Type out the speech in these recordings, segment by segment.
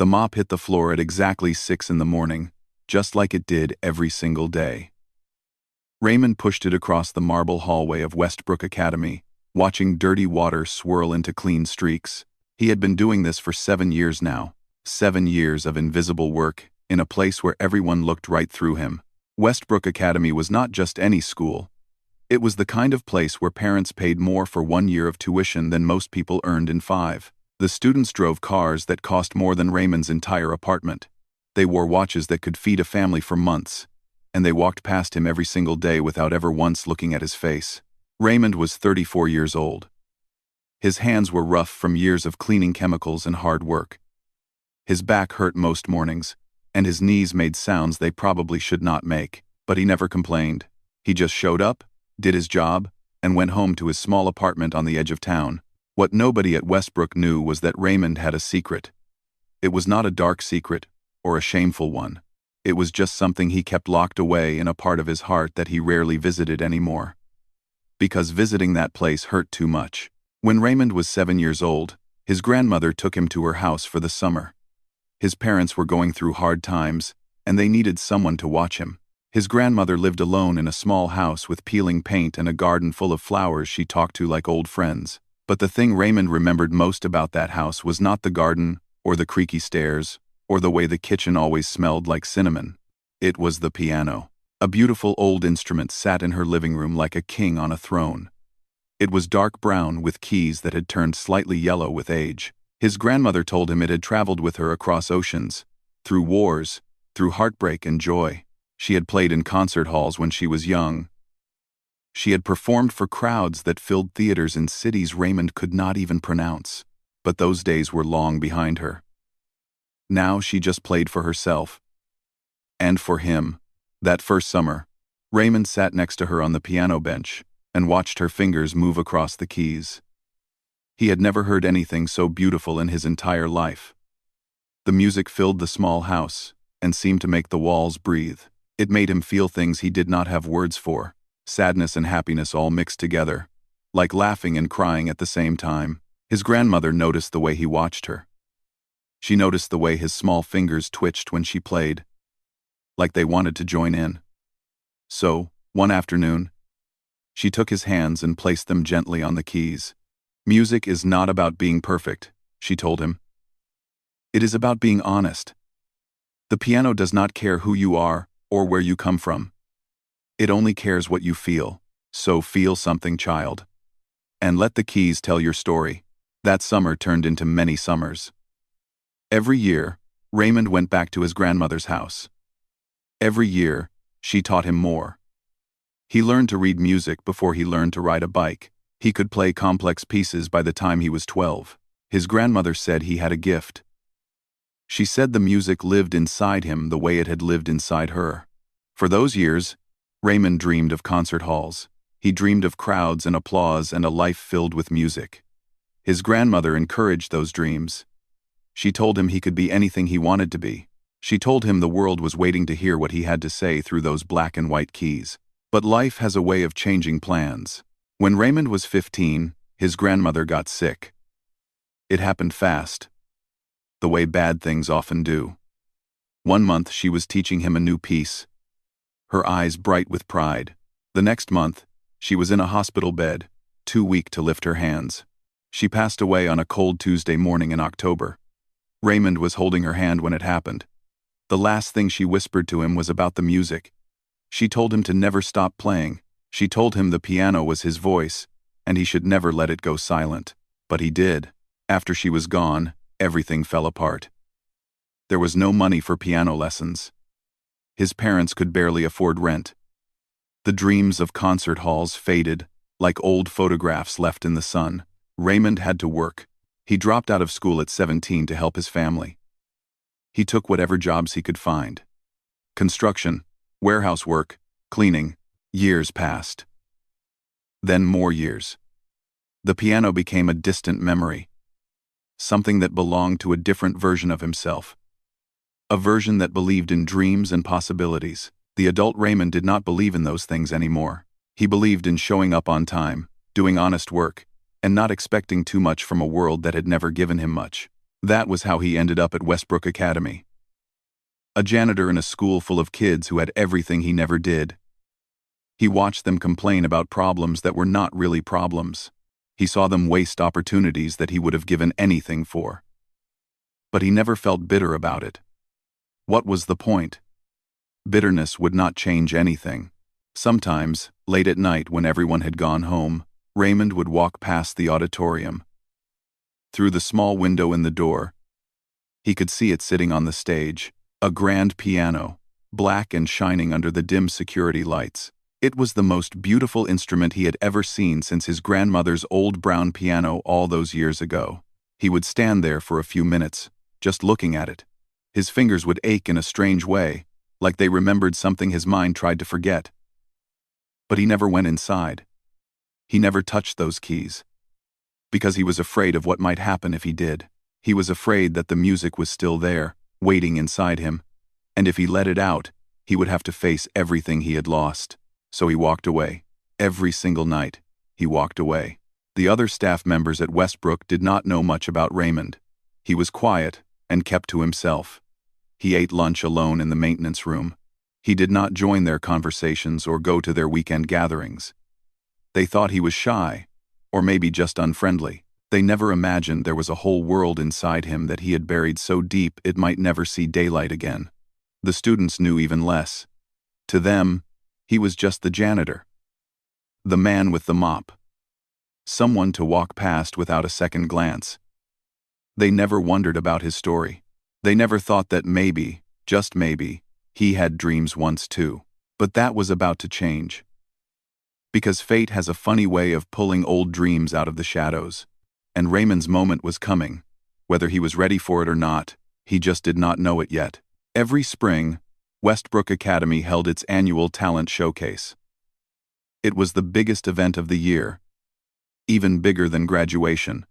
The mop hit the floor at exactly 6 in the morning, just like it did every single day. Raymond pushed it across the marble hallway of Westbrook Academy, watching dirty water swirl into clean streaks. He had been doing this for 7 years now. 7 years of invisible work, in a place where everyone looked right through him. Westbrook Academy was not just any school. It was the kind of place where parents paid more for 1 year of tuition than most people earned in 5. The students drove cars that cost more than Raymond's entire apartment. They wore watches that could feed a family for months, and they walked past him every single day without ever once looking at his face. Raymond was 34 years old. His hands were rough from years of cleaning chemicals and hard work. His back hurt most mornings, and his knees made sounds they probably should not make, but he never complained. He just showed up, did his job, and went home to his small apartment on the edge of town. What nobody at Westbrook knew was that Raymond had a secret. It was not a dark secret, or a shameful one. It was just something he kept locked away in a part of his heart that he rarely visited anymore. Because visiting that place hurt too much. When Raymond was 7 years old, his grandmother took him to her house for the summer. His parents were going through hard times, and they needed someone to watch him. His grandmother lived alone in a small house with peeling paint and a garden full of flowers she talked to like old friends. But the thing Raymond remembered most about that house was not the garden, or the creaky stairs, or the way the kitchen always smelled like cinnamon. It was the piano. A beautiful old instrument sat in her living room like a king on a throne. It was dark brown with keys that had turned slightly yellow with age. His grandmother told him it had traveled with her across oceans, through wars, through heartbreak and joy. She had played in concert halls when she was young. She had performed for crowds that filled theaters in cities Raymond could not even pronounce. But those days were long behind her. Now she just played for herself. And for him. That first summer, Raymond sat next to her on the piano bench and watched her fingers move across the keys. He had never heard anything so beautiful in his entire life. The music filled the small house and seemed to make the walls breathe. It made him feel things he did not have words for, sadness and happiness all mixed together, like laughing and crying at the same time. His grandmother noticed the way he watched her. She noticed the way his small fingers twitched when she played, like they wanted to join in. So, one afternoon, she took his hands and placed them gently on the keys. Music is not about being perfect, she told him. It is about being honest. The piano does not care who you are or where you come from. It only cares what you feel. So feel something, child. And let the keys tell your story. That summer turned into many summers. Every year, Raymond went back to his grandmother's house. Every year, she taught him more. He learned to read music before he learned to ride a bike. He could play complex pieces by the time he was 12. His grandmother said he had a gift. She said the music lived inside him the way it had lived inside her. For those years, Raymond dreamed of concert halls. He dreamed of crowds and applause and a life filled with music. His grandmother encouraged those dreams. She told him he could be anything he wanted to be. She told him the world was waiting to hear what he had to say through those black and white keys. But life has a way of changing plans. When Raymond was 15, his grandmother got sick. It happened fast, the way bad things often do. One month she was teaching him a new piece, her eyes bright with pride. The next month, she was in a hospital bed, too weak to lift her hands. She passed away on a cold Tuesday morning in October. Raymond was holding her hand when it happened. The last thing she whispered to him was about the music. She told him to never stop playing. She told him the piano was his voice, and he should never let it go silent. But he did. After she was gone, everything fell apart. There was no money for piano lessons. His parents could barely afford rent. The dreams of concert halls faded, like old photographs left in the sun. Raymond had to work. He dropped out of school at 17 to help his family. He took whatever jobs he could find. Construction, warehouse work, cleaning. Years passed. Then more years. The piano became a distant memory. Something that belonged to a different version of himself. A version that believed in dreams and possibilities. The adult Raymond did not believe in those things anymore. He believed in showing up on time, doing honest work, and not expecting too much from a world that had never given him much. That was how he ended up at Westbrook Academy. A janitor in a school full of kids who had everything he never did. He watched them complain about problems that were not really problems. He saw them waste opportunities that he would have given anything for. But he never felt bitter about it. What was the point? Bitterness would not change anything. Sometimes, late at night when everyone had gone home, Raymond would walk past the auditorium. Through the small window in the door, he could see it sitting on the stage, a grand piano, black and shining under the dim security lights. It was the most beautiful instrument he had ever seen since his grandmother's old brown piano all those years ago. He would stand there for a few minutes, just looking at it. His fingers would ache in a strange way, like they remembered something his mind tried to forget. But he never went inside. He never touched those keys. Because he was afraid of what might happen if he did. He was afraid that the music was still there, waiting inside him, and if he let it out, he would have to face everything he had lost. So he walked away. Every single night, he walked away. The other staff members at Westbrook did not know much about Raymond. He was quiet and kept to himself. He ate lunch alone in the maintenance room. He did not join their conversations or go to their weekend gatherings. They thought he was shy, or maybe just unfriendly. They never imagined there was a whole world inside him that he had buried so deep it might never see daylight again. The students knew even less. To them, he was just the janitor. The man with the mop. Someone to walk past without a second glance. They never wondered about his story. They never thought that maybe, just maybe, he had dreams once too. But that was about to change. Because fate has a funny way of pulling old dreams out of the shadows. And Raymond's moment was coming. Whether he was ready for it or not, he just did not know it yet. Every spring, Westbrook Academy held its annual talent showcase. It was the biggest event of the year, even bigger than graduation.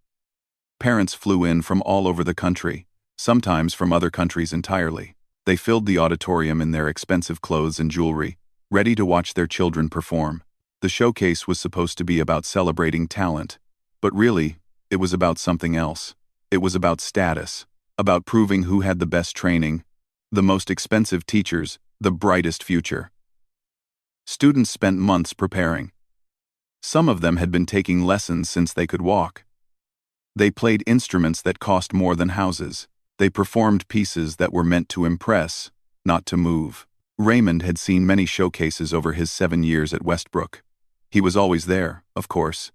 Parents flew in from all over the country, sometimes from other countries entirely. They filled the auditorium in their expensive clothes and jewelry, ready to watch their children perform. The showcase was supposed to be about celebrating talent, but really, it was about something else. It was about status, about proving who had the best training, the most expensive teachers, the brightest future. Students spent months preparing. Some of them had been taking lessons since they could walk. They played instruments that cost more than houses. They performed pieces that were meant to impress, not to move. Raymond had seen many showcases over his 7 years at Westbrook. He was always there, of course.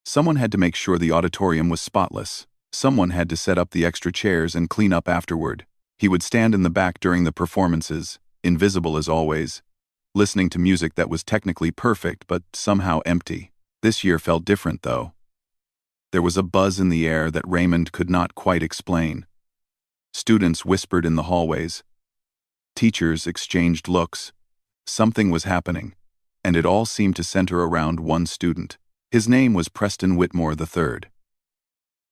Someone had to make sure the auditorium was spotless. Someone had to set up the extra chairs and clean up afterward. He would stand in the back during the performances, invisible as always, listening to music that was technically perfect but somehow empty. This year felt different, though. There was a buzz in the air that Raymond could not quite explain. Students whispered in the hallways. Teachers exchanged looks. Something was happening, and it all seemed to center around one student. His name was Preston Whitmore III.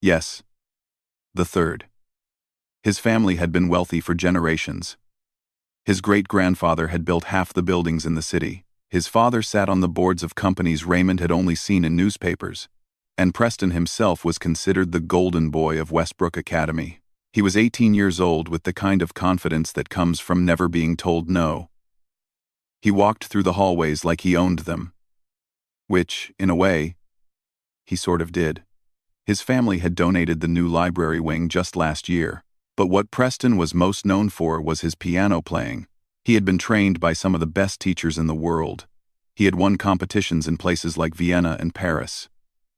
Yes, the third. His family had been wealthy for generations. His great-grandfather had built half the buildings in the city. His father sat on the boards of companies Raymond had only seen in newspapers. And Preston himself was considered the golden boy of Westbrook Academy. He was 18 years old with the kind of confidence that comes from never being told no. He walked through the hallways like he owned them. Which, in a way, he sort of did. His family had donated the new library wing just last year. But what Preston was most known for was his piano playing. He had been trained by some of the best teachers in the world. He had won competitions in places like Vienna and Paris.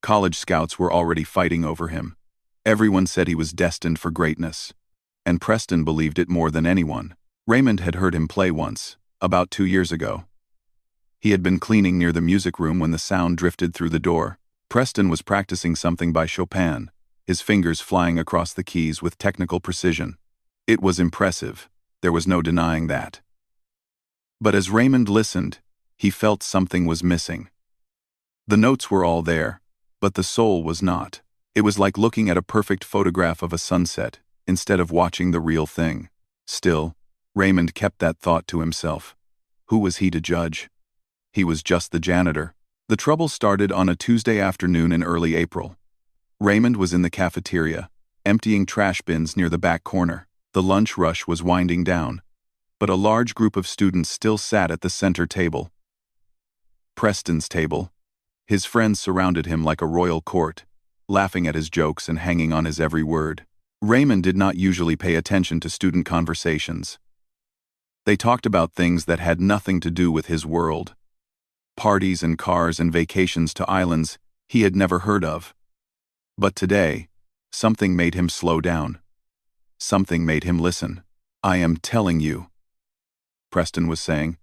College scouts were already fighting over him. Everyone said he was destined for greatness. And Preston believed it more than anyone. Raymond had heard him play once, about 2 years ago. He had been cleaning near the music room when the sound drifted through the door. Preston was practicing something by Chopin, his fingers flying across the keys with technical precision. It was impressive. There was no denying that. But as Raymond listened, he felt something was missing. The notes were all there, but the soul was not. It was like looking at a perfect photograph of a sunset, instead of watching the real thing. Still, Raymond kept that thought to himself. Who was he to judge? He was just the janitor. The trouble started on a Tuesday afternoon in early April. Raymond was in the cafeteria, emptying trash bins near the back corner. The lunch rush was winding down, but a large group of students still sat at the center table. Preston's table. His friends surrounded him like a royal court, laughing at his jokes and hanging on his every word. Raymond did not usually pay attention to student conversations. They talked about things that had nothing to do with his world. Parties and cars and vacations to islands he had never heard of. But today, something made him slow down. Something made him listen. "I am telling you," Preston was saying,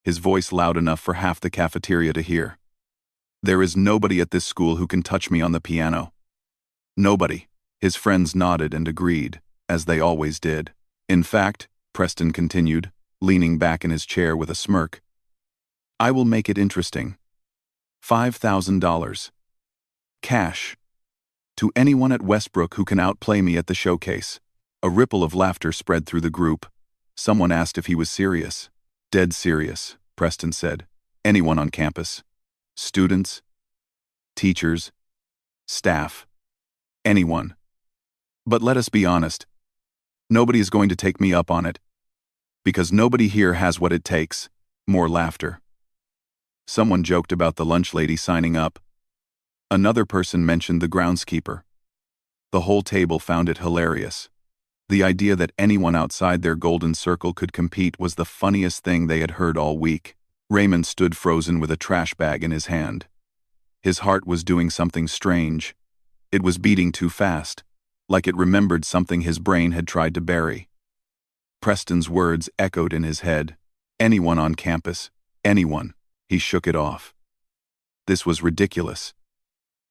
his voice loud enough for half the cafeteria to hear. "There is nobody at this school who can touch me on the piano. Nobody." His friends nodded and agreed, as they always did. "In fact," Preston continued, leaning back in his chair with a smirk, "I will make it interesting. $5,000. Cash. To anyone at Westbrook who can outplay me at the showcase." A ripple of laughter spread through the group. Someone asked if he was serious. "Dead serious," Preston said. "Anyone on campus. Students, teachers, staff. Anyone. But let us be honest. Nobody is going to take me up on it. Because nobody here has what it takes." More laughter. Someone joked about the lunch lady signing up. Another person mentioned the groundskeeper. The whole table found it hilarious. The idea that anyone outside their golden circle could compete was the funniest thing they had heard all week. Raymond stood frozen with a trash bag in his hand. His heart was doing something strange. It was beating too fast, like it remembered something his brain had tried to bury. Preston's words echoed in his head. Anyone on campus. Anyone. He shook it off. This was ridiculous.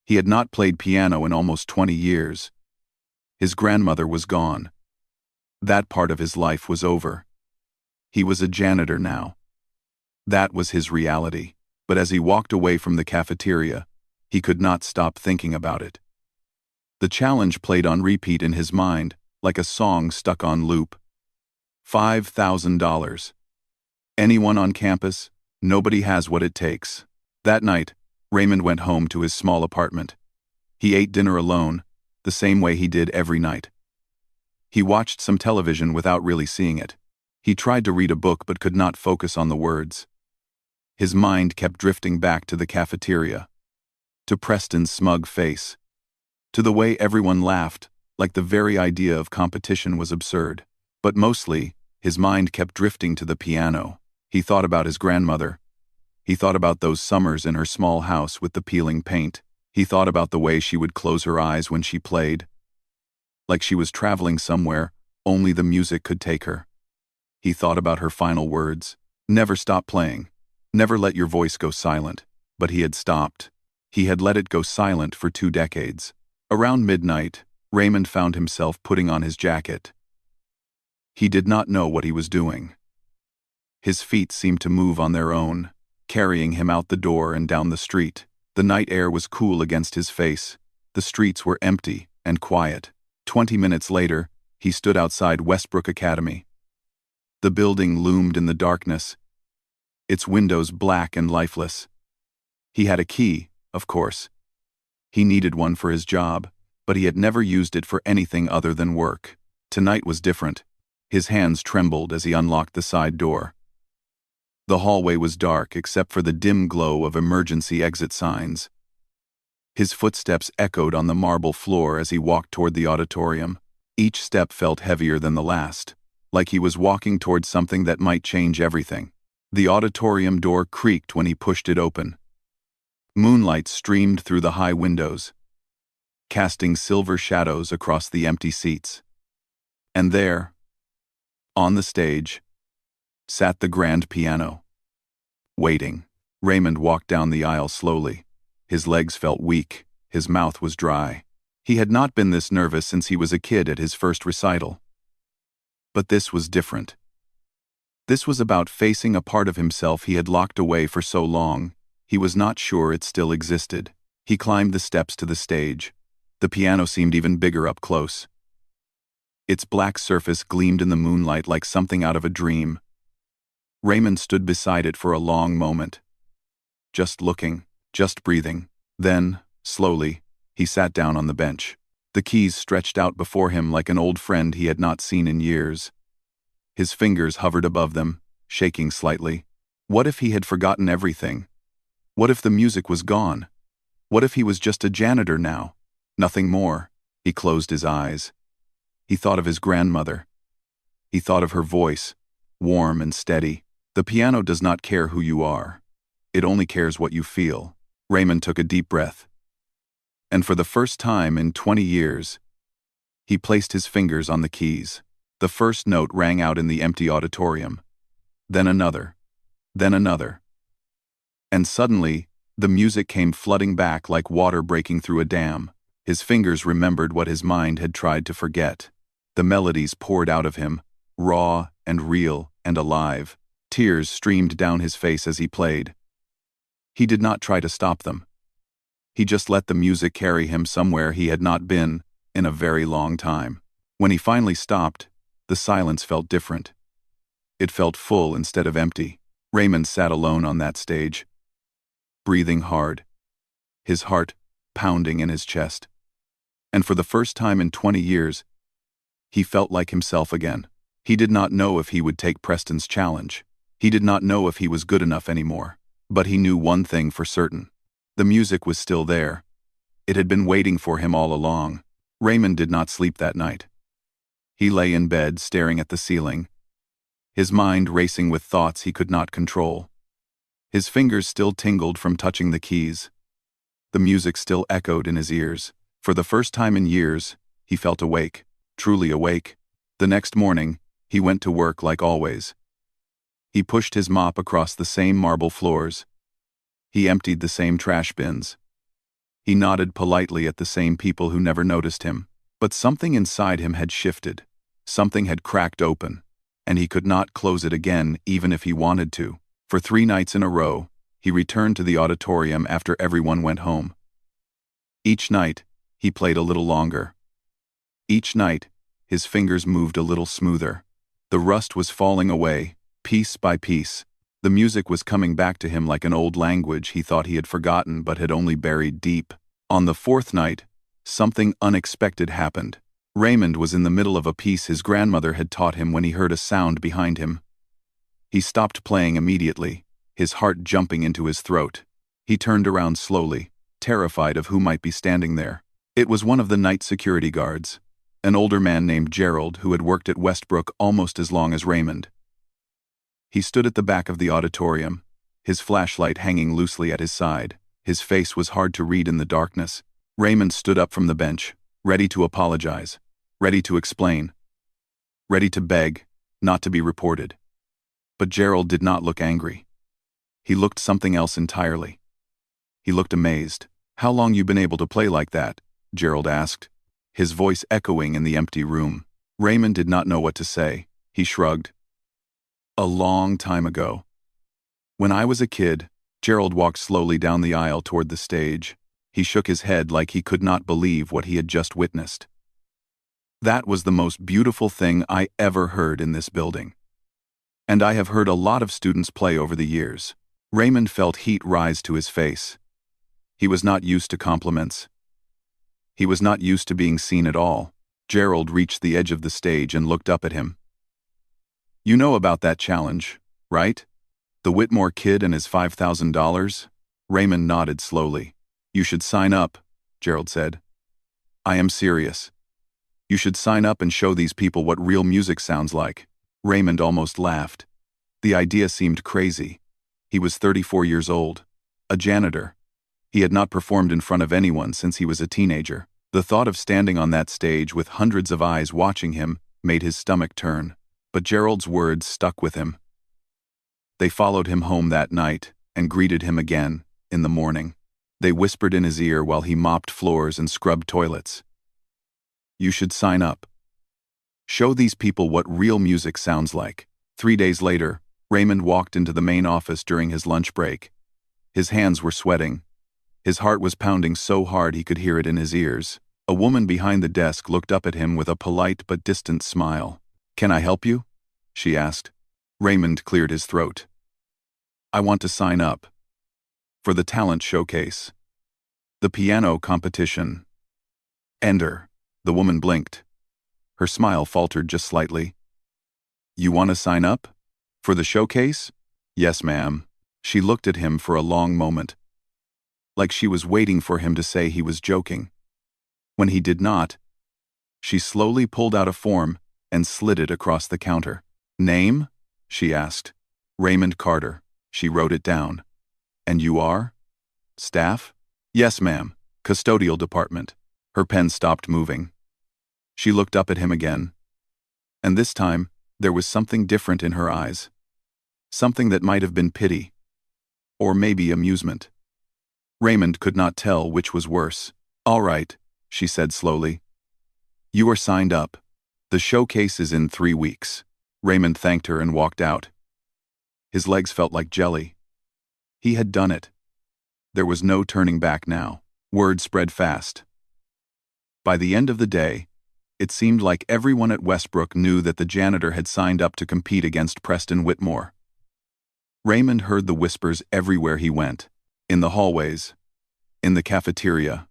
He had not played piano in almost 20 years. His grandmother was gone. That part of his life was over. He was a janitor now. That was his reality. But as he walked away from the cafeteria, he could not stop thinking about it. The challenge played on repeat in his mind, like a song stuck on loop. $5,000. Anyone on campus, nobody has what it takes. That night, Raymond went home to his small apartment. He ate dinner alone, the same way he did every night. He watched some television without really seeing it. He tried to read a book but could not focus on the words. His mind kept drifting back to the cafeteria, to Preston's smug face, to the way everyone laughed, like the very idea of competition was absurd. But mostly, his mind kept drifting to the piano. He thought about his grandmother. He thought about those summers in her small house with the peeling paint. He thought about the way she would close her eyes when she played, like she was traveling somewhere, only the music could take her. He thought about her final words. Never stop playing. Never let your voice go silent. But he had stopped. He had let it go silent for 2 decades. Around midnight, Raymond found himself putting on his jacket. He did not know what he was doing. His feet seemed to move on their own, carrying him out the door and down the street. The night air was cool against his face. The streets were empty and quiet. 20 minutes later, he stood outside Westbrook Academy. The building loomed in the darkness, its windows black and lifeless. He had a key, of course. He needed one for his job, but he had never used it for anything other than work. Tonight was different. His hands trembled as he unlocked the side door. The hallway was dark except for the dim glow of emergency exit signs. His footsteps echoed on the marble floor as he walked toward the auditorium. Each step felt heavier than the last, like he was walking toward something that might change everything. The auditorium door creaked when he pushed it open. Moonlight streamed through the high windows, casting silver shadows across the empty seats. And there, on the stage, sat the grand piano. Waiting. Raymond walked down the aisle slowly. His legs felt weak, his mouth was dry. He had not been this nervous since he was a kid at his first recital. But this was different. This was about facing a part of himself he had locked away for so long, he was not sure it still existed. He climbed the steps to the stage. The piano seemed even bigger up close. Its black surface gleamed in the moonlight like something out of a dream. Raymond stood beside it for a long moment. Just looking, just breathing. Then, slowly, he sat down on the bench. The keys stretched out before him like an old friend he had not seen in years. His fingers hovered above them, shaking slightly. What if he had forgotten everything? What if the music was gone? What if he was just a janitor now? Nothing more. He closed his eyes. He thought of his grandmother. He thought of her voice, warm and steady. The piano does not care who you are. It only cares what you feel. Raymond took a deep breath. And for the first time in 20 years, he placed his fingers on the keys. The first note rang out in the empty auditorium. Then another. Then another. And suddenly, the music came flooding back like water breaking through a dam. His fingers remembered what his mind had tried to forget. The melodies poured out of him, raw and real and alive. Tears streamed down his face as he played. He did not try to stop them. He just let the music carry him somewhere he had not been in a very long time. When he finally stopped, the silence felt different. It felt full instead of empty. Raymond sat alone on that stage, breathing hard, his heart pounding in his chest. And for the first time in 20 years, he felt like himself again. He did not know if he would take Preston's challenge. He did not know if he was good enough anymore. But he knew one thing for certain. The music was still there. It had been waiting for him all along. Raymond did not sleep that night. He lay in bed, staring at the ceiling, his mind racing with thoughts he could not control. His fingers still tingled from touching the keys. The music still echoed in his ears. For the first time in years, he felt awake, truly awake. The next morning, he went to work like always. He pushed his mop across the same marble floors. He emptied the same trash bins. He nodded politely at the same people who never noticed him. But something inside him had shifted. Something had cracked open, and he could not close it again even if he wanted to. For 3 nights in a row, he returned to the auditorium after everyone went home. Each night, he played a little longer. Each night, his fingers moved a little smoother. The rust was falling away, piece by piece. The music was coming back to him like an old language he thought he had forgotten but had only buried deep. On the 4th night, something unexpected happened. Raymond was in the middle of a piece his grandmother had taught him when he heard a sound behind him. He stopped playing immediately, his heart jumping into his throat. He turned around slowly, terrified of who might be standing there. It was one of the night security guards, an older man named Gerald who had worked at Westbrook almost as long as Raymond. He stood at the back of the auditorium, his flashlight hanging loosely at his side. His face was hard to read in the darkness. Raymond stood up from the bench, ready to apologize, ready to explain, ready to beg, not to be reported. But Gerald did not look angry. He looked something else entirely. He looked amazed. "How long you been able to play like that?" Gerald asked, his voice echoing in the empty room. Raymond did not know what to say. He shrugged. "A long time ago. When I was a kid." Gerald walked slowly down the aisle toward the stage. He shook his head like he could not believe what he had just witnessed. "That was the most beautiful thing I ever heard in this building. And I have heard a lot of students play over the years." Raymond felt heat rise to his face. He was not used to compliments. He was not used to being seen at all. Gerald reached the edge of the stage and looked up at him. "You know about that challenge, right? The Whitmore kid and his $5,000? Raymond nodded slowly. "You should sign up," Gerald said. "I am serious. You should sign up and show these people what real music sounds like." Raymond almost laughed. The idea seemed crazy. He was 34 years old, a janitor. He had not performed in front of anyone since he was a teenager. The thought of standing on that stage with hundreds of eyes watching him made his stomach turn. But Gerald's words stuck with him. They followed him home that night and greeted him again in the morning. They whispered in his ear while he mopped floors and scrubbed toilets. "You should sign up. Show these people what real music sounds like." 3 days later, Raymond walked into the main office during his lunch break. His hands were sweating. His heart was pounding so hard he could hear it in his ears. A woman behind the desk looked up at him with a polite but distant smile. "Can I help you?" she asked. Raymond cleared his throat. "I want to sign up. For the talent showcase. The piano competition. Enter." The woman blinked. Her smile faltered just slightly. You want to sign up? For the showcase? Yes, ma'am. She looked at him for a long moment, like she was waiting for him to say he was joking. When he did not, she slowly pulled out a form and slid it across the counter. Name? She asked. Raymond Carter. She wrote it down. And you are? Staff? Yes, ma'am. Custodial department. Her pen stopped moving. She looked up at him again. And this time, there was something different in her eyes. Something that might have been pity. Or maybe amusement. Raymond could not tell which was worse. All right, she said slowly. You are signed up. The showcase is in 3 weeks. Raymond thanked her and walked out. His legs felt like jelly. He had done it. There was no turning back now. Word spread fast. By the end of the day, it seemed like everyone at Westbrook knew that the janitor had signed up to compete against Preston Whitmore. Raymond heard the whispers everywhere he went. In the hallways. In the cafeteria.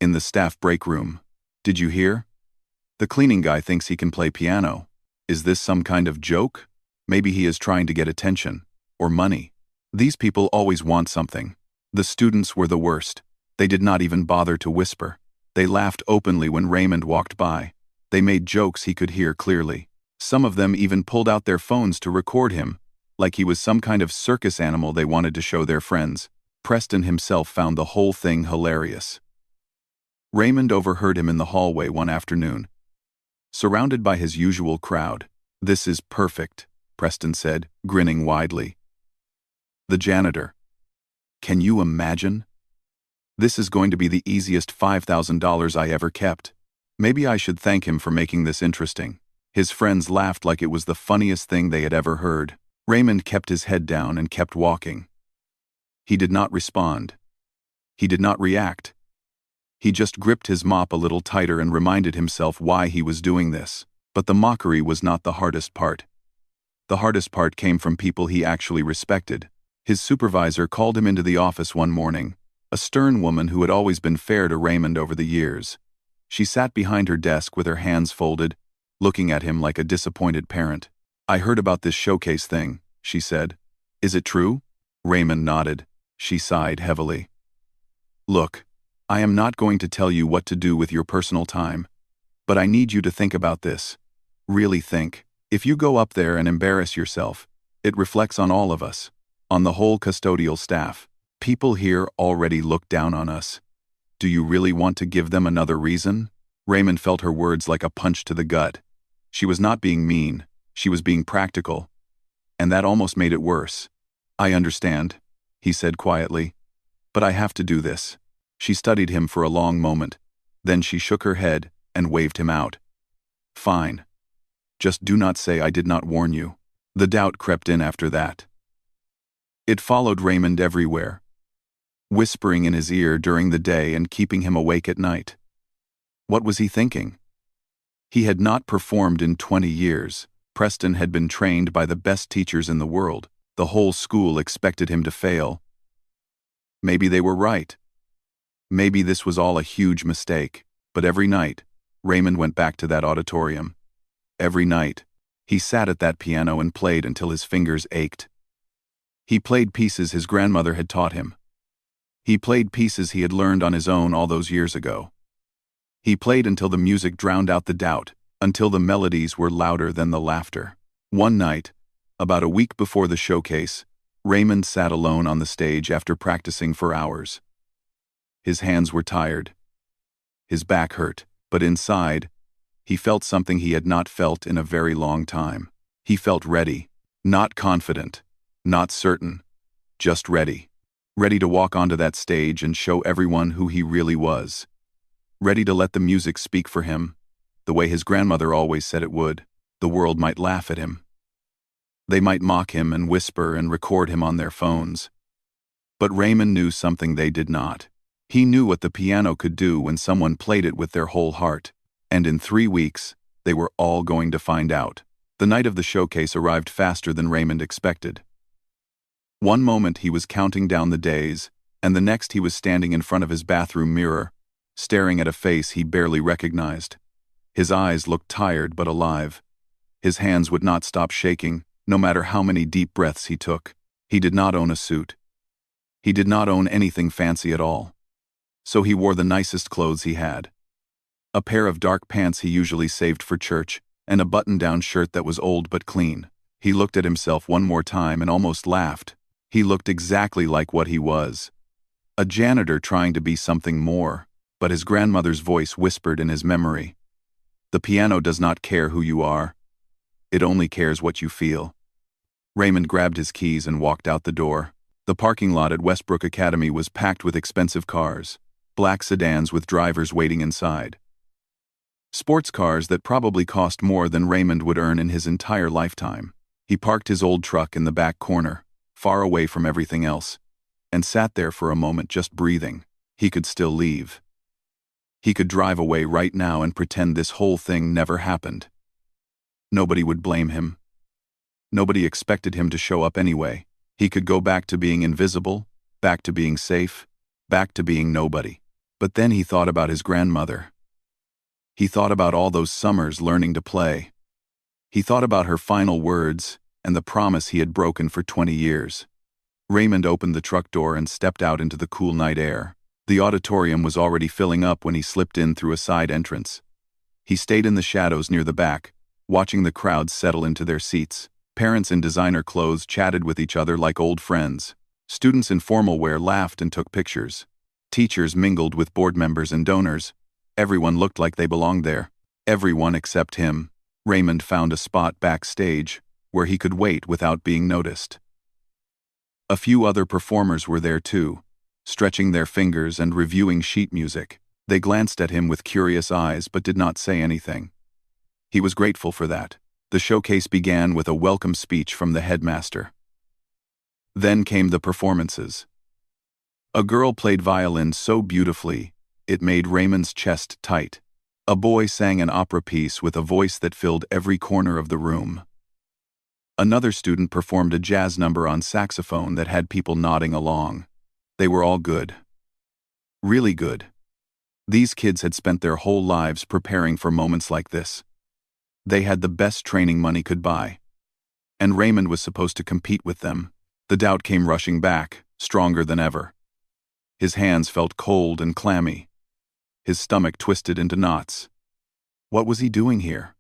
In the staff break room. Did you hear? The cleaning guy thinks he can play piano. Is this some kind of joke? Maybe he is trying to get attention. Or money. These people always want something. The students were the worst. They did not even bother to whisper. They laughed openly when Raymond walked by. They made jokes he could hear clearly. Some of them even pulled out their phones to record him, like he was some kind of circus animal they wanted to show their friends. Preston himself found the whole thing hilarious. Raymond overheard him in the hallway one afternoon, surrounded by his usual crowd. This is perfect, Preston said, grinning widely. The janitor. Can you imagine? This is going to be the easiest $5,000 I ever kept. Maybe I should thank him for making this interesting. His friends laughed like it was the funniest thing they had ever heard. Raymond kept his head down and kept walking. He did not respond. He did not react. He just gripped his mop a little tighter and reminded himself why he was doing this. But the mockery was not the hardest part. The hardest part came from people he actually respected. His supervisor called him into the office one morning, a stern woman who had always been fair to Raymond over the years. She sat behind her desk with her hands folded, looking at him like a disappointed parent. I heard about this showcase thing, she said. Is it true? Raymond nodded. She sighed heavily. Look, I am not going to tell you what to do with your personal time, but I need you to think about this. Really think. If you go up there and embarrass yourself, it reflects on all of us, on the whole custodial staff. People here already look down on us. Do you really want to give them another reason? Raymond felt her words like a punch to the gut. She was not being mean, she was being practical. And that almost made it worse. I understand, he said quietly. But I have to do this. She studied him for a long moment. Then she shook her head and waved him out. Fine. Just do not say I did not warn you. The doubt crept in after that. It followed Raymond everywhere, whispering in his ear during the day and keeping him awake at night. What was he thinking? He had not performed in 20 years. Preston had been trained by the best teachers in the world. The whole school expected him to fail. Maybe they were right. Maybe this was all a huge mistake. But every night, Raymond went back to that auditorium. Every night, he sat at that piano and played until his fingers ached. He played pieces his grandmother had taught him. He played pieces he had learned on his own all those years ago. He played until the music drowned out the doubt, until the melodies were louder than the laughter. One night, about a week before the showcase, Raymond sat alone on the stage after practicing for hours. His hands were tired. His back hurt, but inside, he felt something he had not felt in a very long time. He felt ready, not confident, not certain, just ready. Ready to walk onto that stage and show everyone who he really was. Ready to let the music speak for him, the way his grandmother always said it would. The world might laugh at him. They might mock him and whisper and record him on their phones. But Raymond knew something they did not. He knew what the piano could do when someone played it with their whole heart. And in 3 weeks, they were all going to find out. The night of the showcase arrived faster than Raymond expected. One moment he was counting down the days, and the next he was standing in front of his bathroom mirror, staring at a face he barely recognized. His eyes looked tired but alive. His hands would not stop shaking, no matter how many deep breaths he took. He did not own a suit. He did not own anything fancy at all. So he wore the nicest clothes he had. A pair of dark pants he usually saved for church, and a button-down shirt that was old but clean. He looked at himself one more time and almost laughed. He looked exactly like what he was. A janitor trying to be something more, but his grandmother's voice whispered in his memory. The piano does not care who you are. It only cares what you feel. Raymond grabbed his keys and walked out the door. The parking lot at Westbrook Academy was packed with expensive cars, black sedans with drivers waiting inside. Sports cars that probably cost more than Raymond would earn in his entire lifetime. He parked his old truck in the back corner, far away from everything else, and sat there for a moment just breathing. He could still leave. He could drive away right now and pretend this whole thing never happened. Nobody would blame him. Nobody expected him to show up anyway. He could go back to being invisible, back to being safe, back to being nobody. But then he thought about his grandmother. He thought about all those summers learning to play. He thought about her final words and the promise he had broken for 20 years. Raymond opened the truck door and stepped out into the cool night air. The auditorium was already filling up when he slipped in through a side entrance. He stayed in the shadows near the back, watching the crowd settle into their seats. Parents in designer clothes chatted with each other like old friends. Students in formal wear laughed and took pictures. Teachers mingled with board members and donors. Everyone looked like they belonged there. Everyone except him. Raymond found a spot backstage, where he could wait without being noticed. A few other performers were there too, stretching their fingers and reviewing sheet music. They glanced at him with curious eyes but did not say anything. He was grateful for that. The showcase began with a welcome speech from the headmaster. Then came the performances. A girl played violin so beautifully, it made Raymond's chest tight. A boy sang an opera piece with a voice that filled every corner of the room. Another student performed a jazz number on saxophone that had people nodding along. They were all good. Really good. These kids had spent their whole lives preparing for moments like this. They had the best training money could buy. And Raymond was supposed to compete with them. The doubt came rushing back, stronger than ever. His hands felt cold and clammy. His stomach twisted into knots. What was he doing here?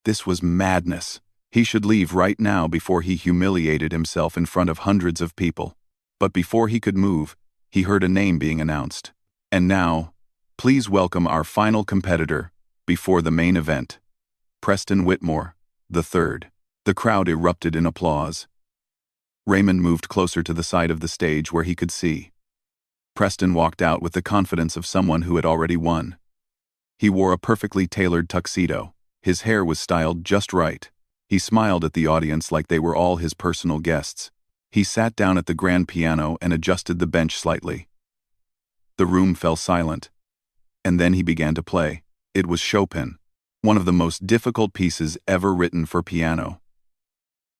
This was madness. He should leave right now before he humiliated himself in front of hundreds of people. But before he could move, he heard a name being announced. And now, please welcome our final competitor before the main event, Preston Whitmore, III. The crowd erupted in applause. Raymond moved closer to the side of the stage where he could see. Preston walked out with the confidence of someone who had already won. He wore a perfectly tailored tuxedo. His hair was styled just right. He smiled at the audience like they were all his personal guests. He sat down at the grand piano and adjusted the bench slightly. The room fell silent. And then he began to play. It was Chopin, one of the most difficult pieces ever written for piano.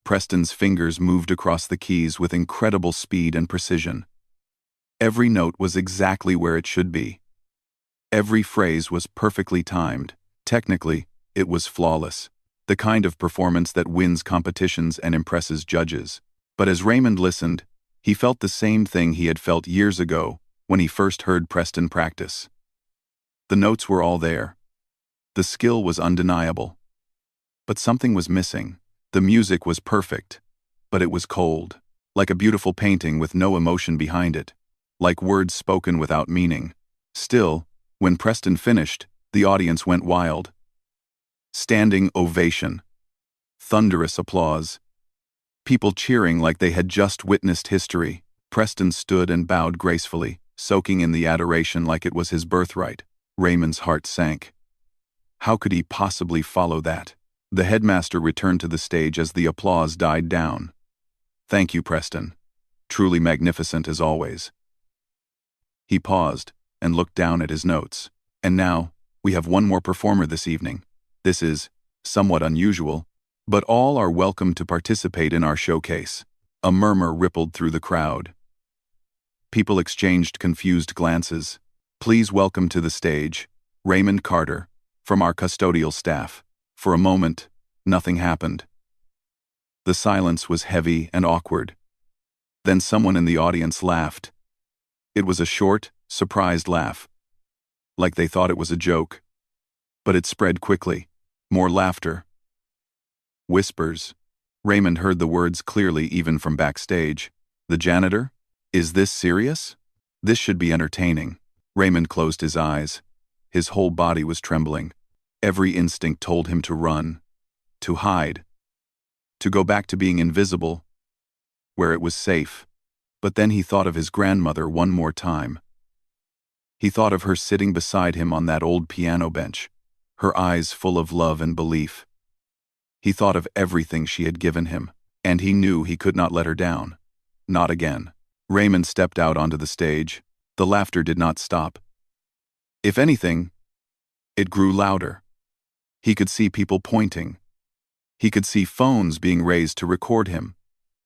Preston's fingers moved across the keys with incredible speed and precision. Every note was exactly where it should be. Every phrase was perfectly timed. Technically, it was flawless. The kind of performance that wins competitions and impresses judges. But as Raymond listened, he felt the same thing he had felt years ago when he first heard Preston practice. The notes were all there. The skill was undeniable. But something was missing. The music was perfect, but it was cold, like a beautiful painting with no emotion behind it, like words spoken without meaning. Still, when Preston finished, the audience went wild. Standing ovation. Thunderous applause. People cheering like they had just witnessed history. Preston stood and bowed gracefully, soaking in the adoration like it was his birthright. Raymond's heart sank. How could he possibly follow that? The headmaster returned to the stage as the applause died down. Thank you, Preston. Truly magnificent as always. He paused and looked down at his notes. And now, we have one more performer this evening. This is somewhat unusual, but all are welcome to participate in our showcase. A murmur rippled through the crowd. People exchanged confused glances. Please welcome to the stage, Raymond Carter, from our custodial staff. For a moment, nothing happened. The silence was heavy and awkward. Then someone in the audience laughed. It was a short, surprised laugh, like they thought it was a joke. But it spread quickly. More laughter. Whispers. Raymond heard the words clearly even from backstage. The janitor? Is this serious? This should be entertaining. Raymond closed his eyes. His whole body was trembling. Every instinct told him to run, to hide, to go back to being invisible, where it was safe. But then he thought of his grandmother one more time. He thought of her sitting beside him on that old piano bench, her eyes full of love and belief. He thought of everything she had given him, and he knew he could not let her down. Not again. Raymond stepped out onto the stage. The laughter did not stop. If anything, it grew louder. He could see people pointing. He could see phones being raised to record him.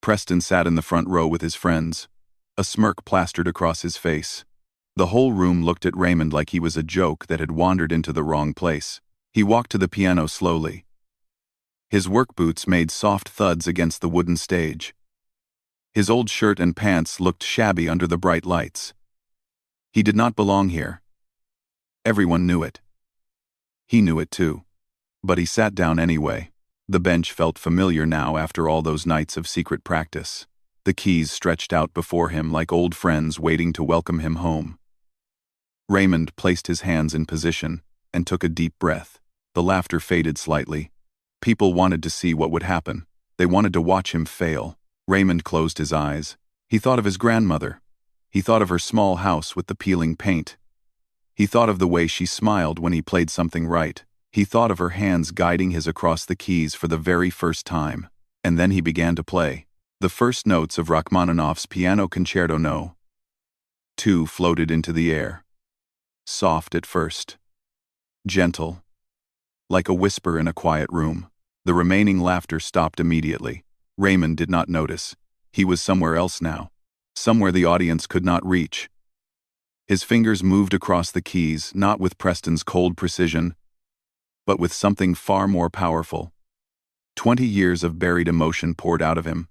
Preston sat in the front row with his friends, a smirk plastered across his face. The whole room looked at Raymond like he was a joke that had wandered into the wrong place. He walked to the piano slowly. His work boots made soft thuds against the wooden stage. His old shirt and pants looked shabby under the bright lights. He did not belong here. Everyone knew it. He knew it too. But he sat down anyway. The bench felt familiar now after all those nights of secret practice. The keys stretched out before him like old friends waiting to welcome him home. Raymond placed his hands in position and took a deep breath. The laughter faded slightly. People wanted to see what would happen. They wanted to watch him fail. Raymond closed his eyes. He thought of his grandmother. He thought of her small house with the peeling paint. He thought of the way she smiled when he played something right. He thought of her hands guiding his across the keys for the very first time. And then he began to play. The first notes of Rachmaninoff's Piano Concerto No. 2 floated into the air. Soft at first. Gentle. Like a whisper in a quiet room. The remaining laughter stopped immediately. Raymond did not notice. He was somewhere else now. Somewhere the audience could not reach. His fingers moved across the keys, not with Preston's cold precision, but with something far more powerful. 20 years of buried emotion poured out of him.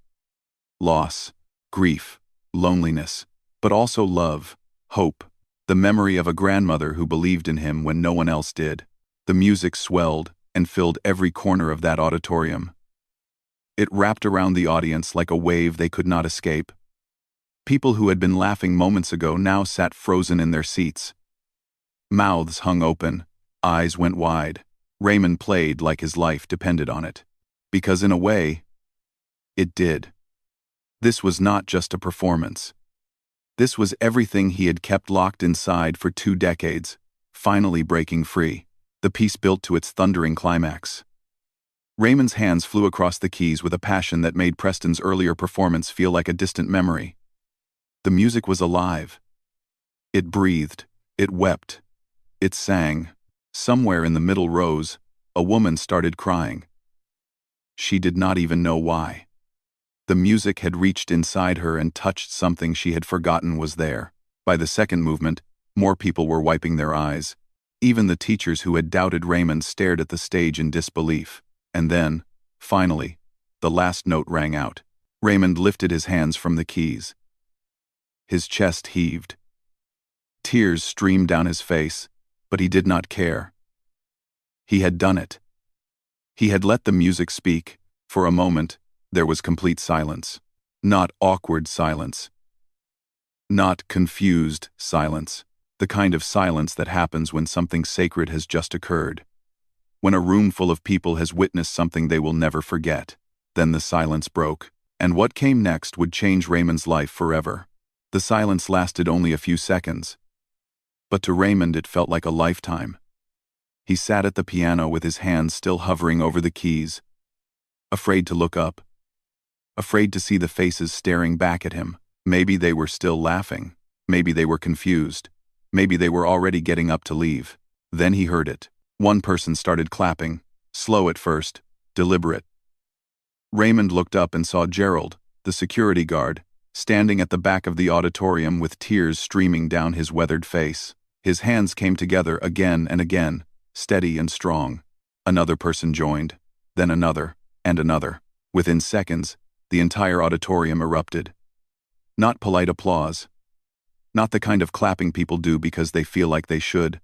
Loss, grief, loneliness, but also love, hope, the memory of a grandmother who believed in him when no one else did. The music swelled and filled every corner of that auditorium. It wrapped around the audience like a wave they could not escape. People who had been laughing moments ago now sat frozen in their seats. Mouths hung open, eyes went wide. Raymond played like his life depended on it. Because in a way, it did. This was not just a performance. This was everything he had kept locked inside for 2 decades, finally breaking free. The piece built to its thundering climax. Raymond's hands flew across the keys with a passion that made Preston's earlier performance feel like a distant memory. The music was alive. It breathed, it wept, it sang. Somewhere in the middle rows, a woman started crying. She did not even know why. The music had reached inside her and touched something she had forgotten was there. By the second movement, more people were wiping their eyes. Even the teachers who had doubted Raymond stared at the stage in disbelief. And then, finally, the last note rang out. Raymond lifted his hands from the keys. His chest heaved. Tears streamed down his face, but he did not care. He had done it. He had let the music speak. For a moment, there was complete silence. Not awkward silence. Not confused silence. The kind of silence that happens when something sacred has just occurred. When a room full of people has witnessed something they will never forget. Then the silence broke, and what came next would change Raymond's life forever. The silence lasted only a few seconds. But to Raymond it felt like a lifetime. He sat at the piano with his hands still hovering over the keys, afraid to look up, afraid to see the faces staring back at him. Maybe they were still laughing. Maybe they were confused. Maybe they were already getting up to leave. Then he heard it. One person started clapping, slow at first, deliberate. Raymond looked up and saw Gerald, the security guard, standing at the back of the auditorium with tears streaming down his weathered face. His hands came together again and again, steady and strong. Another person joined, then another, and another. Within seconds, the entire auditorium erupted. Not polite applause. Not the kind of clapping people do because they feel like they should.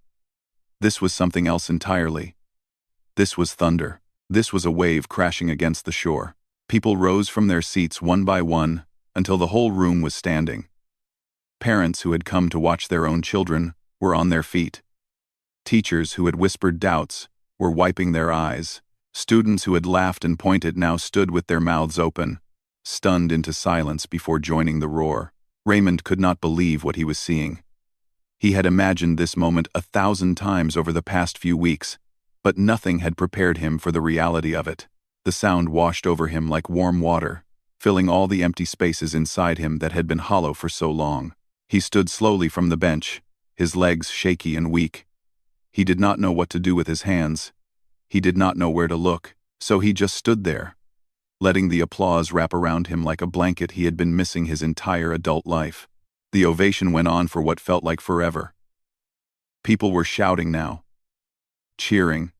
This was something else entirely. This was thunder. This was a wave crashing against the shore. People rose from their seats one by one until the whole room was standing. Parents who had come to watch their own children were on their feet. Teachers who had whispered doubts were wiping their eyes. Students who had laughed and pointed now stood with their mouths open, stunned into silence before joining the roar. Raymond could not believe what he was seeing. He had imagined this moment 1,000 times over the past few weeks, but nothing had prepared him for the reality of it. The sound washed over him like warm water, filling all the empty spaces inside him that had been hollow for so long. He stood slowly from the bench, his legs shaky and weak. He did not know what to do with his hands. He did not know where to look, so he just stood there, letting the applause wrap around him like a blanket he had been missing his entire adult life. The ovation went on for what felt like forever. People were shouting now, cheering.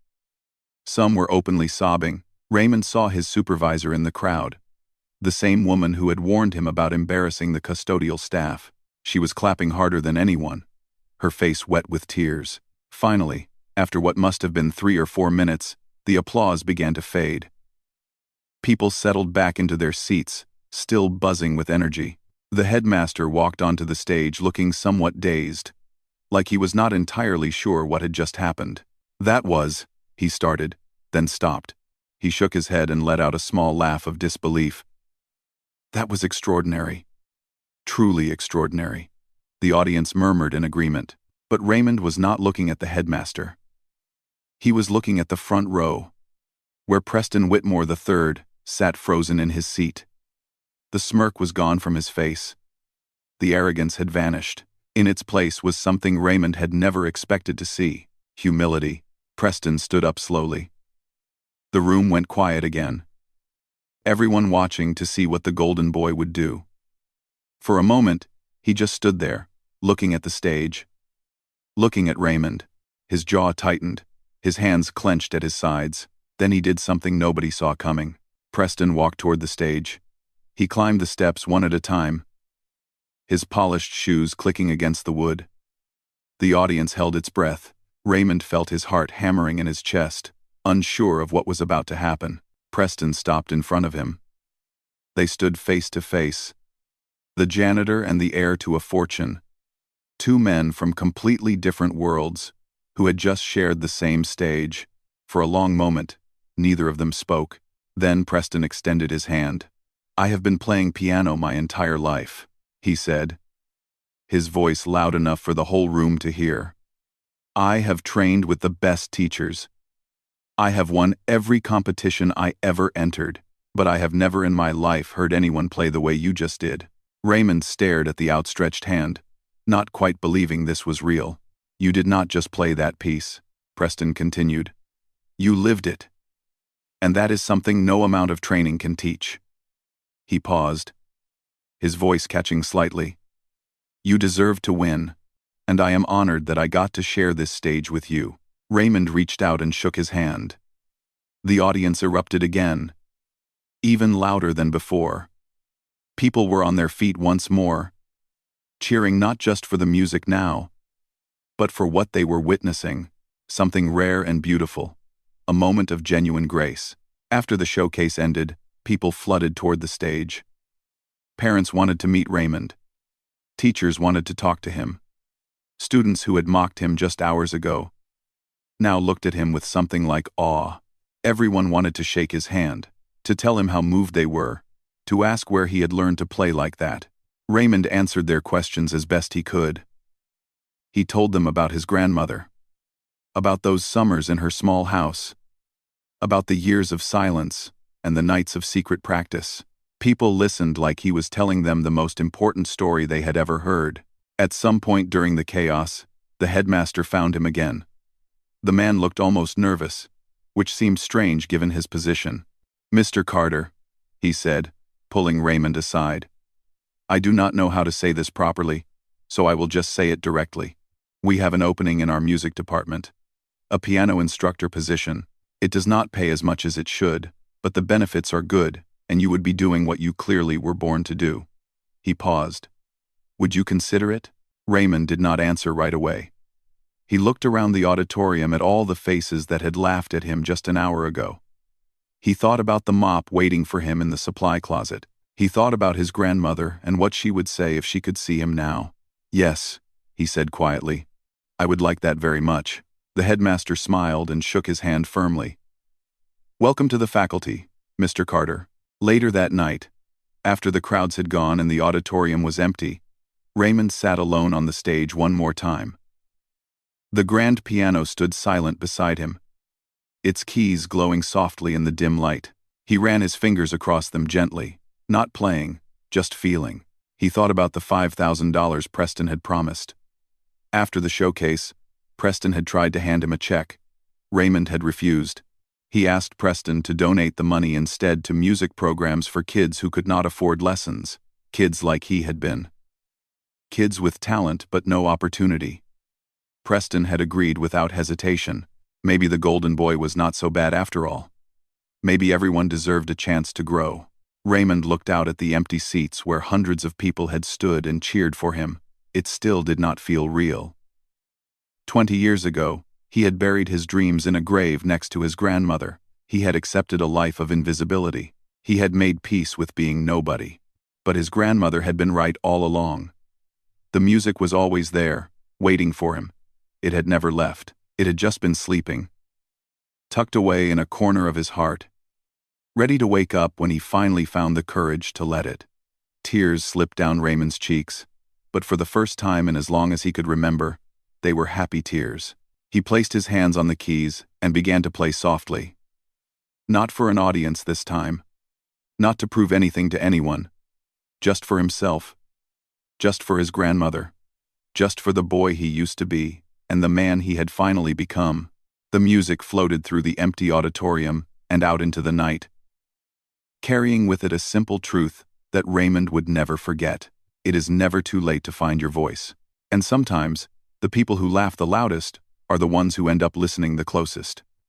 Some were openly sobbing. Raymond saw his supervisor in the crowd, the same woman who had warned him about embarrassing the custodial staff. She was clapping harder than anyone, her face wet with tears. Finally, after what must have been 3 or 4 minutes, the applause began to fade. People settled back into their seats, still buzzing with energy. The headmaster walked onto the stage looking somewhat dazed, like he was not entirely sure what had just happened. He started, then stopped. He shook his head and let out a small laugh of disbelief. That was extraordinary. Truly extraordinary. The audience murmured in agreement, but Raymond was not looking at the headmaster. He was looking at the front row, where Preston Whitmore III sat frozen in his seat. The smirk was gone from his face. The arrogance had vanished. In its place was something Raymond had never expected to see: humility. Preston stood up slowly. The room went quiet again, everyone watching to see what the golden boy would do. For a moment, he just stood there, looking at the stage, looking at Raymond. His jaw tightened, his hands clenched at his sides. Then he did something nobody saw coming. Preston walked toward the stage. He climbed the steps one at a time, his polished shoes clicking against the wood. The audience held its breath. Raymond felt his heart hammering in his chest, unsure of what was about to happen. Preston stopped in front of him. They stood face to face. The janitor and the heir to a fortune. 2 men from completely different worlds, who had just shared the same stage. For a long moment, neither of them spoke. Then Preston extended his hand. "I have been playing piano my entire life," he said, his voice loud enough for the whole room to hear. "I have trained with the best teachers. I have won every competition I ever entered, but I have never in my life heard anyone play the way you just did." Raymond stared at the outstretched hand, not quite believing this was real. "You did not just play that piece," Preston continued. "You lived it. And that is something no amount of training can teach." He paused, his voice catching slightly. "You deserve to win, and I am honored that I got to share this stage with you." Raymond reached out and shook his hand. The audience erupted again, even louder than before. People were on their feet once more, cheering not just for the music now, but for what they were witnessing, something rare and beautiful, a moment of genuine grace. After the showcase ended, people flooded toward the stage. Parents wanted to meet Raymond. Teachers wanted to talk to him. Students who had mocked him just hours ago now looked at him with something like awe. Everyone wanted to shake his hand, to tell him how moved they were, to ask where he had learned to play like that. Raymond answered their questions as best he could. He told them about his grandmother, about those summers in her small house, about the years of silence and the nights of secret practice. People listened like he was telling them the most important story they had ever heard. At some point during the chaos, the headmaster found him again. The man looked almost nervous, which seemed strange given his position. "Mr. Carter," he said, pulling Raymond aside. "I do not know how to say this properly, so I will just say it directly. We have an opening in our music department. A piano instructor position. It does not pay as much as it should, but the benefits are good, and you would be doing what you clearly were born to do." He paused. "Would you consider it?" Raymond did not answer right away. He looked around the auditorium at all the faces that had laughed at him just an hour ago. He thought about the mop waiting for him in the supply closet. He thought about his grandmother and what she would say if she could see him now. "Yes," he said quietly. "I would like that very much." The headmaster smiled and shook his hand firmly. "Welcome to the faculty, Mr. Carter." Later that night, after the crowds had gone and the auditorium was empty, Raymond sat alone on the stage one more time. The grand piano stood silent beside him, its keys glowing softly in the dim light. He ran his fingers across them gently, not playing, just feeling. He thought about the $5,000 Preston had promised. After the showcase, Preston had tried to hand him a check. Raymond had refused. He asked Preston to donate the money instead to music programs for kids who could not afford lessons, kids like he had been. Kids with talent but no opportunity. Preston had agreed without hesitation. Maybe the golden boy was not so bad after all. Maybe everyone deserved a chance to grow. Raymond looked out at the empty seats where hundreds of people had stood and cheered for him. It still did not feel real. 20 years ago, he had buried his dreams in a grave next to his grandmother. He had accepted a life of invisibility. He had made peace with being nobody. But his grandmother had been right all along. The music was always there, waiting for him. It had never left. It had just been sleeping, tucked away in a corner of his heart, ready to wake up when he finally found the courage to let it. Tears slipped down Raymond's cheeks, but for the first time in as long as he could remember, they were happy tears. He placed his hands on the keys and began to play softly. Not for an audience this time. Not to prove anything to anyone. Just for himself. Just for his grandmother. Just for the boy he used to be, and the man he had finally become. The music floated through the empty auditorium and out into the night, carrying with it a simple truth that Raymond would never forget. It is never too late to find your voice. And sometimes, the people who laugh the loudest are the ones who end up listening the closest.